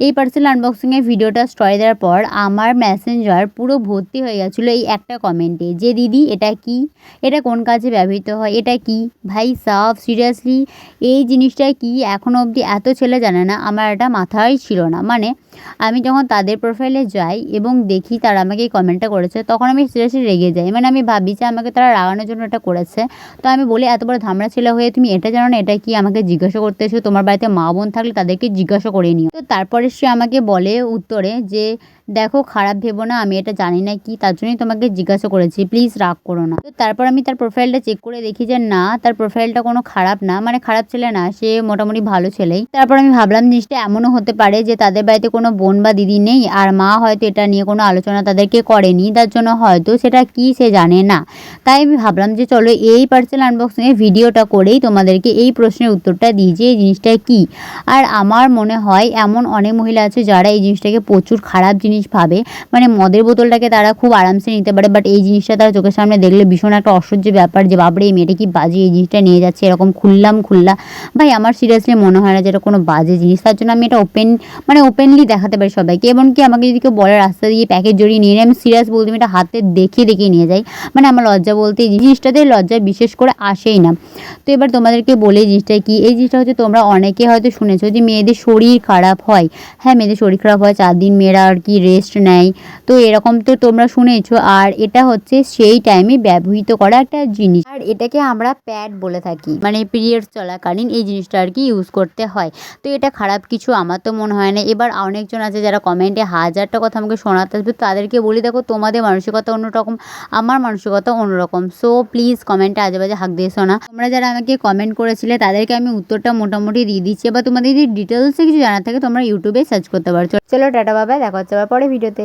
এই পার্সেল আনবক্সিংয়ের ভিডিওটা স্টোরি দেওয়ার পর আমার মেসেঞ্জার পুরো ভর্তি হয়ে গেছিলো এই একটা কমেন্টে, যে দিদি এটা কি, এটা কোন কাজে ব্যবহৃত হয়, এটা কি ভাই সাফ সিরিয়াসলি এই জিনিসটা কি এখনও অবধি এত ছেলে জানে না। আমার এটা মাথায় ছিল না। মানে আমি যখন তাদের প্রোফাইলে যাই এবং দেখি তারা আমাকে এই কমেন্টটা করেছে, তখন আমি সিরিয়াসলি রেগে যাই। মানে আমি ভাবি যে আমাকে তারা রাগানোর জন্য এটা করেছে। তো আমি বলি, এত বড় ধামড়া ছেলে হয়ে তুমি এটা জানো না এটা কি, আমাকে জিজ্ঞাসা করতে এসো? তোমার বাড়িতে মা বোন থাকলে তাদেরকে জিজ্ঞাসা করে নিও। তো তারপরে সে আমাকে বলে উত্তরে যে দেখো খারাপ ভেবো না, আমি এটা জানি না কি, তার জন্যই তোমাকে জিজ্ঞাসা করেছি, প্লিজ রাগ করো না। তো তারপর আমি তার প্রোফাইলটা চেক করে দেখি যে না, তার প্রোফাইলটা কোনো খারাপ না, মানে খারাপ ছেলে না, সে মোটামুটি ভালো ছেলেই। তারপর আমি ভাবলাম জিনিসটা এমনও হতে পারে যে তাদের বাড়িতে কোনো বোন বা দিদি নেই, আর মা হয়তো এটা নিয়ে কোনো আলোচনা তাদেরকে করেনি, তার জন্য হয়তো সেটা কি সে জানে না। তাই আমি ভাবলাম যে চলো এই পার্সেল আনবক্সিংয়ের ভিডিওটা করেই তোমাদেরকে এই প্রশ্নের উত্তরটা দিই যে এই জিনিসটা কী। আর আমার মনে হয় এমন অনেক মহিলা আছে যারা এই জিনিসটাকে প্রচুর খারাপ জিনিস ভাবে। মানে মদের বোতলটাকে তারা খুব আরামসে নিতে পারে, বাট এই জিনিসটা তারা চোখের সামনে দেখলে ভীষণ একটা অসহ্য ব্যাপার, যে বাবরে এই মেয়েটা কি বাজে এই জিনিসটা নিয়ে যাচ্ছে, এরকম খুল্লা। ভাই আমার সিরিয়াসলি মনে হয় না যে এটা কোনো বাজে জিনিস। তার জন্য আমি এটা ওপেনলি দেখাতে পারি সবাইকে। এমনকি আমাকে যদি কেউ বলে রাস্তা দিয়ে প্যাকেট জড়িয়ে নিয়ে আমি সিরিয়াস বলতে আমি এটা হাতে দেখিয়ে নিয়ে যাই। মানে আমার লজ্জা বলতে এই জিনিসটাতে লজ্জা বিশেষ করে আসেই না। তো এবার তোমাদেরকে বলে এই জিনিসটা কি, এই জিনিসটা হচ্ছে তোমরা অনেকে হয়তো শুনেছো যে মেয়েদের শরীর খারাপ হয়। হ্যাঁ, মেয়েদের শরীর খারাপ হয়, 4 দিন মেয়েরা আর কি রেস্ট নেয়। তো এরকম তো তোমরা শুনেছো। আর এটা হচ্ছে সেই টাইমে ব্যবহৃত করা একটা জিনিস, আর এটাকে আমরা প্যাড বলে থাকি। মানে পিরিয়ডস চলাকালীন এই জিনিসটা আর কি ইউজ করতে হয়। তো এটা খারাপ কিছু আমার তো মনে হয় না। এবার অনেকজন আছে যারা কমেন্টে হাজারটা কথা আমাকে শোনাতে আসবে, তাদেরকে বলি দেখো তোমাদের মানসিকতা অন্যরকম, আমার মানসিকতা অন্যরকম। সো প্লিজ কমেন্টে আজে বাজে হাঁক দিয়েছো না। তোমরা যারা আমাকে কমেন্ট করেছিলে তাদেরকে আমি উত্তরটা মোটামুটি দিয়ে দিচ্ছি। এবার তোমাদের যদি ডিটেলসে কিছু জানার থাকে তোমরা ইউটিউবে সার্চ করতে পারছো। চলো টাটা বাবা, দেখা হচ্ছে আবার পরে ভিডিওতে।